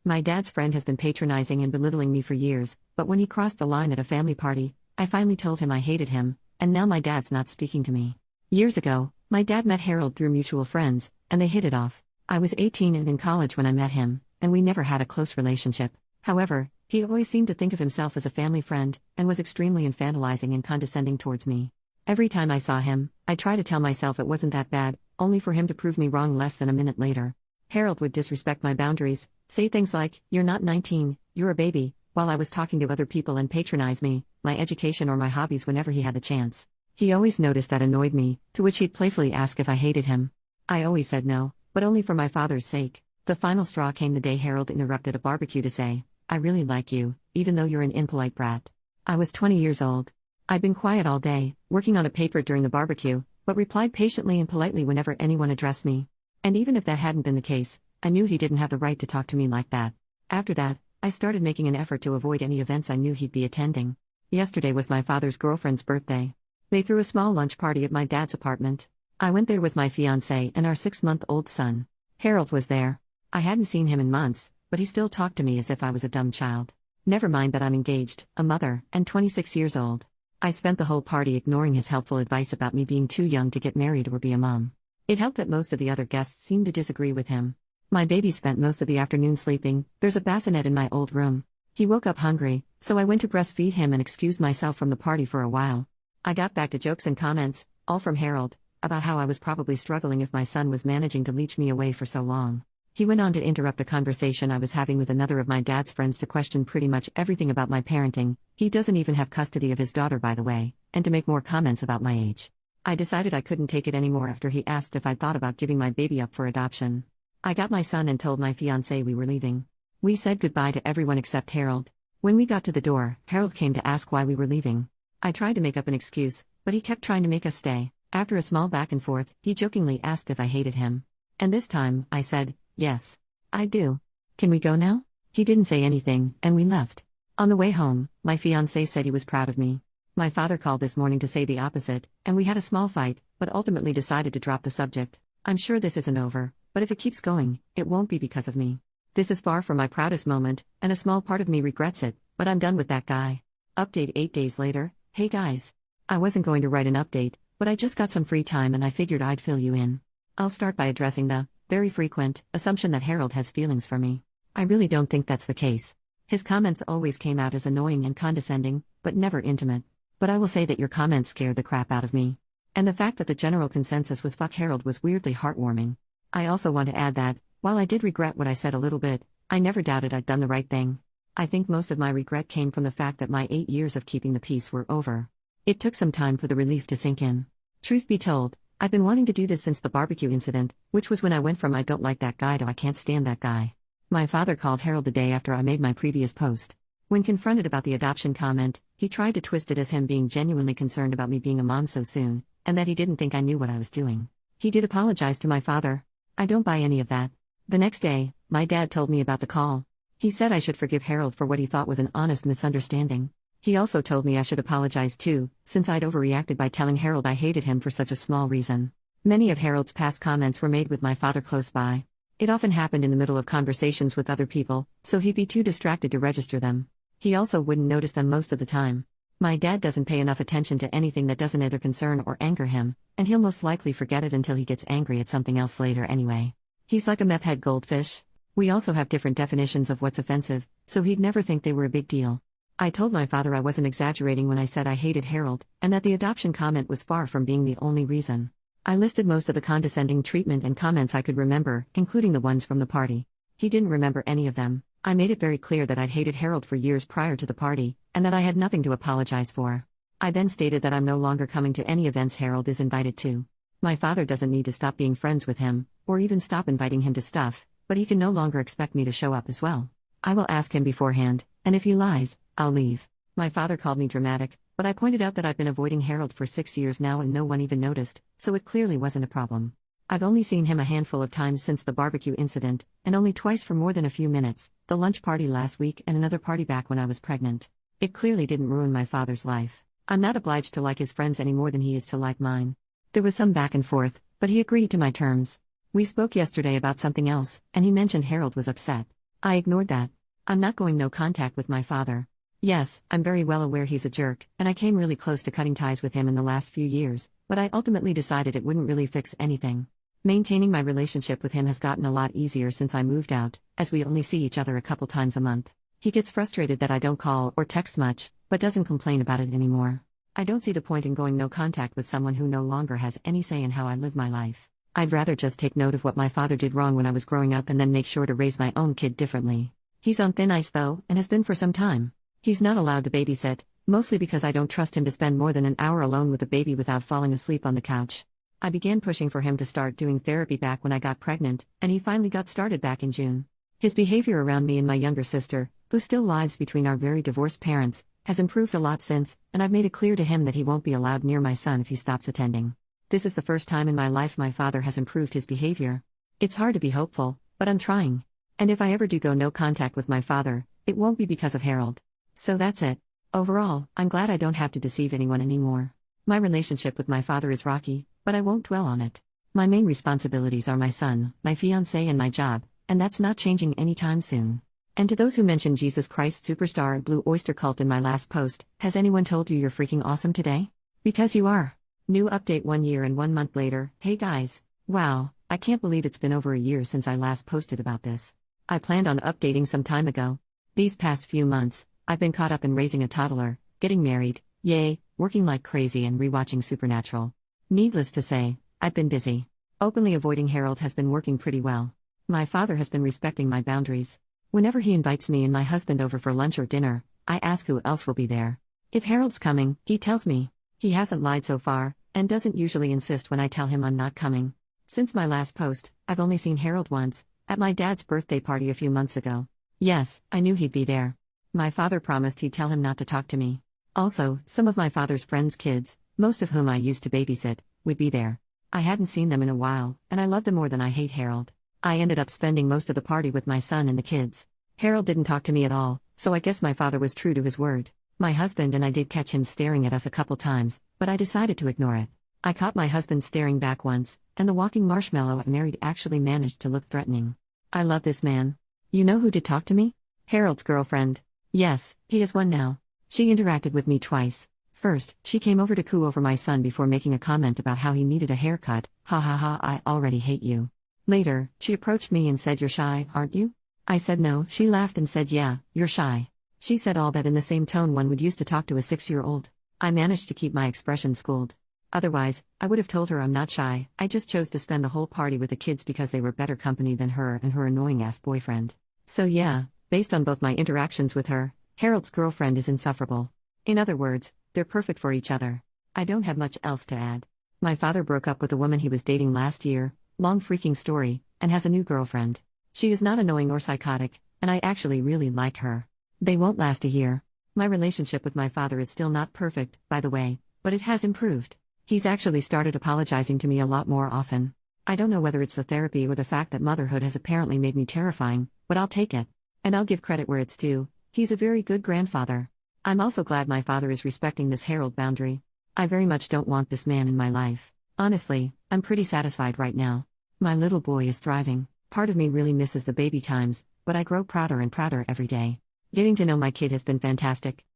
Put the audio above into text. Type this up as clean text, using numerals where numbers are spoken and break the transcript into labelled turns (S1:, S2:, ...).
S1: My dad's friend has been patronizing and belittling me for years, but when he crossed the line at a family party, I finally told him I hated him, and now my dad's not speaking to me. Years ago, my dad met Harold through mutual friends, and they hit it off. I was 18 and in college when I met him, and we never had a close relationship. However, he always seemed to think of himself as a family friend, and was extremely infantilizing and condescending towards me. Every time I saw him, I tried to tell myself it wasn't that bad, only for him to prove me wrong less than a minute later. Harold would disrespect my boundaries, say things like, "You're not 19, you're a baby," while I was talking to other people, and patronize me, my education or my hobbies whenever he had the chance. He always noticed that annoyed me, to which he'd playfully ask if I hated him. I always said no, but only for my father's sake. The final straw came the day Harold interrupted a barbecue to say, "I really like you, even though you're an impolite brat." I was 20 years old. I'd been quiet all day, working on a paper during the barbecue, but replied patiently and politely whenever anyone addressed me. And even if that hadn't been the case, I knew he didn't have the right to talk to me like that. After that, I started making an effort to avoid any events I knew he'd be attending. Yesterday was my father's girlfriend's birthday. They threw a small lunch party at my dad's apartment. I went there with my fiancé and our 6-month-old son. Harold was there. I hadn't seen him in months, but he still talked to me as if I was a dumb child. Never mind that I'm engaged, a mother, and 26 years old. I spent the whole party ignoring his helpful advice about me being too young to get married or be a mom. It helped that most of the other guests seemed to disagree with him. My baby spent most of the afternoon sleeping. There's a bassinet in my old room. He woke up hungry, so I went to breastfeed him and excused myself from the party for a while. I got back to jokes and comments, all from Harold, about how I was probably struggling if my son was managing to leech me away for so long. He went on to interrupt a conversation I was having with another of my dad's friends to question pretty much everything about my parenting. He doesn't even have custody of his daughter, by the way, and to make more comments about my age. I decided I couldn't take it anymore after he asked if I'd thought about giving my baby up for adoption. I got my son and told my fiancé we were leaving. We said goodbye to everyone except Harold. When we got to the door, Harold came to ask why we were leaving. I tried to make up an excuse, but he kept trying to make us stay. After a small back and forth, he jokingly asked if I hated him. And this time, I said, "Yes, I do. Can we go now?" He didn't say anything, and we left. On the way home, my fiancé said he was proud of me. My father called this morning to say the opposite, and we had a small fight, but ultimately decided to drop the subject. I'm sure this isn't over, but if it keeps going, it won't be because of me. This is far from my proudest moment, and a small part of me regrets it, but I'm done with that guy. Update 8 days later. Hey guys. I wasn't going to write an update, but I just got some free time and I figured I'd fill you in. I'll start by addressing the very frequent assumption that Harold has feelings for me. I really don't think that's the case. His comments always came out as annoying and condescending, but never intimate. But I will say that your comments scared the crap out of me. And the fact that the general consensus was fuck Harold was weirdly heartwarming. I also want to add that, while I did regret what I said a little bit, I never doubted I'd done the right thing. I think most of my regret came from the fact that my 8 years of keeping the peace were over. It took some time for the relief to sink in. Truth be told, I've been wanting to do this since the barbecue incident, which was when I went from "I don't like that guy" to "I can't stand that guy." My father called Harold the day after I made my previous post. When confronted about the adoption comment, he tried to twist it as him being genuinely concerned about me being a mom so soon, and that he didn't think I knew what I was doing. He did apologize to my father. I don't buy any of that. The next day, my dad told me about the call. He said I should forgive Harold for what he thought was an honest misunderstanding. He also told me I should apologize too, since I'd overreacted by telling Harold I hated him for such a small reason. Many of Harold's past comments were made with my father close by. It often happened in the middle of conversations with other people, so he'd be too distracted to register them. He also wouldn't notice them most of the time. My dad doesn't pay enough attention to anything that doesn't either concern or anger him, and he'll most likely forget it until he gets angry at something else later anyway. He's like a meth-head goldfish. We also have different definitions of what's offensive, so he'd never think they were a big deal. I told my father I wasn't exaggerating when I said I hated Harold, and that the adoption comment was far from being the only reason. I listed most of the condescending treatment and comments I could remember, including the ones from the party. He didn't remember any of them. I made it very clear that I'd hated Harold for years prior to the party, and that I had nothing to apologize for. I then stated that I'm no longer coming to any events Harold is invited to. My father doesn't need to stop being friends with him, or even stop inviting him to stuff, but he can no longer expect me to show up as well. I will ask him beforehand, and if he lies, I'll leave. My father called me dramatic, but I pointed out that I've been avoiding Harold for 6 years now and no one even noticed, so it clearly wasn't a problem. I've only seen him a handful of times since the barbecue incident, and only twice for more than a few minutes, the lunch party last week and another party back when I was pregnant. It clearly didn't ruin my father's life. I'm not obliged to like his friends any more than he is to like mine. There was some back and forth, but he agreed to my terms. We spoke yesterday about something else, and he mentioned Harold was upset. I ignored that. I'm not going no contact with my father. Yes, I'm very well aware he's a jerk, and I came really close to cutting ties with him in the last few years, but I ultimately decided it wouldn't really fix anything. Maintaining my relationship with him has gotten a lot easier since I moved out, as we only see each other a couple times a month. He gets frustrated that I don't call or text much, but doesn't complain about it anymore. I don't see the point in going no contact with someone who no longer has any say in how I live my life. I'd rather just take note of what my father did wrong when I was growing up and then make sure to raise my own kid differently. He's on thin ice though, and has been for some time. He's not allowed to babysit, mostly because I don't trust him to spend more than an hour alone with a baby without falling asleep on the couch. I began pushing for him to start doing therapy back when I got pregnant, and he finally got started back in June. His behavior around me and my younger sister, who still lives between our very divorced parents, has improved a lot since, and I've made it clear to him that he won't be allowed near my son if he stops attending. This is the first time in my life my father has improved his behavior. It's hard to be hopeful, but I'm trying. And if I ever do go no contact with my father, it won't be because of Harold. So that's it. Overall, I'm glad I don't have to deceive anyone anymore. My relationship with my father is rocky, but I won't dwell on it. My main responsibilities are my son, my fiancé, and my job, and that's not changing anytime soon. And to those who mentioned Jesus Christ Superstar and Blue Oyster Cult in my last post, has anyone told you you're freaking awesome today? Because you are. New update 1 year and 1 month later. Hey guys. Wow, I can't believe it's been over a year since I last posted about this. I planned on updating some time ago. These past few months, I've been caught up in raising a toddler, getting married, yay, working like crazy and rewatching Supernatural. Needless to say, I've been busy. Openly avoiding Harold has been working pretty well. My father has been respecting my boundaries. Whenever he invites me and my husband over for lunch or dinner, I ask who else will be there. If Harold's coming, he tells me. He hasn't lied so far, and doesn't usually insist when I tell him I'm not coming. Since my last post, I've only seen Harold once, at my dad's birthday party a few months ago. Yes, I knew he'd be there. My father promised he'd tell him not to talk to me. Also, some of my father's friends' kids, most of whom I used to babysit, would be there. I hadn't seen them in a while, and I love them more than I hate Harold. I ended up spending most of the party with my son and the kids. Harold didn't talk to me at all, so I guess my father was true to his word. My husband and I did catch him staring at us a couple times, but I decided to ignore it. I caught my husband staring back once, and the walking marshmallow I married actually managed to look threatening. I love this man. You know who did talk to me? Harold's girlfriend. Yes, he has one now. She interacted with me twice. First, she came over to coo over my son before making a comment about how he needed a haircut. Ha ha ha, I already hate you. Later, she approached me and said, "You're shy, aren't you?" I said no. She laughed and said, "Yeah, you're shy." She said all that in the same tone one would use to talk to a 6-year-old. I managed to keep my expression schooled. Otherwise, I would have told her I'm not shy, I just chose to spend the whole party with the kids because they were better company than her and her annoying-ass boyfriend. So yeah, based on both my interactions with her, Harold's girlfriend is insufferable. In other words, they're perfect for each other. I don't have much else to add. My father broke up with the woman he was dating last year, long freaking story, and has a new girlfriend. She is not annoying or psychotic, and I actually really like her. They won't last a year. My relationship with my father is still not perfect, by the way, but it has improved. He's actually started apologizing to me a lot more often. I don't know whether it's the therapy or the fact that motherhood has apparently made me terrifying, but I'll take it. And I'll give credit where it's due. He's a very good grandfather. I'm also glad my father is respecting this Harold boundary. I very much don't want this man in my life. Honestly, I'm pretty satisfied right now. My little boy is thriving. Part of me really misses the baby times, but I grow prouder and prouder every day. Getting to know my kid has been fantastic.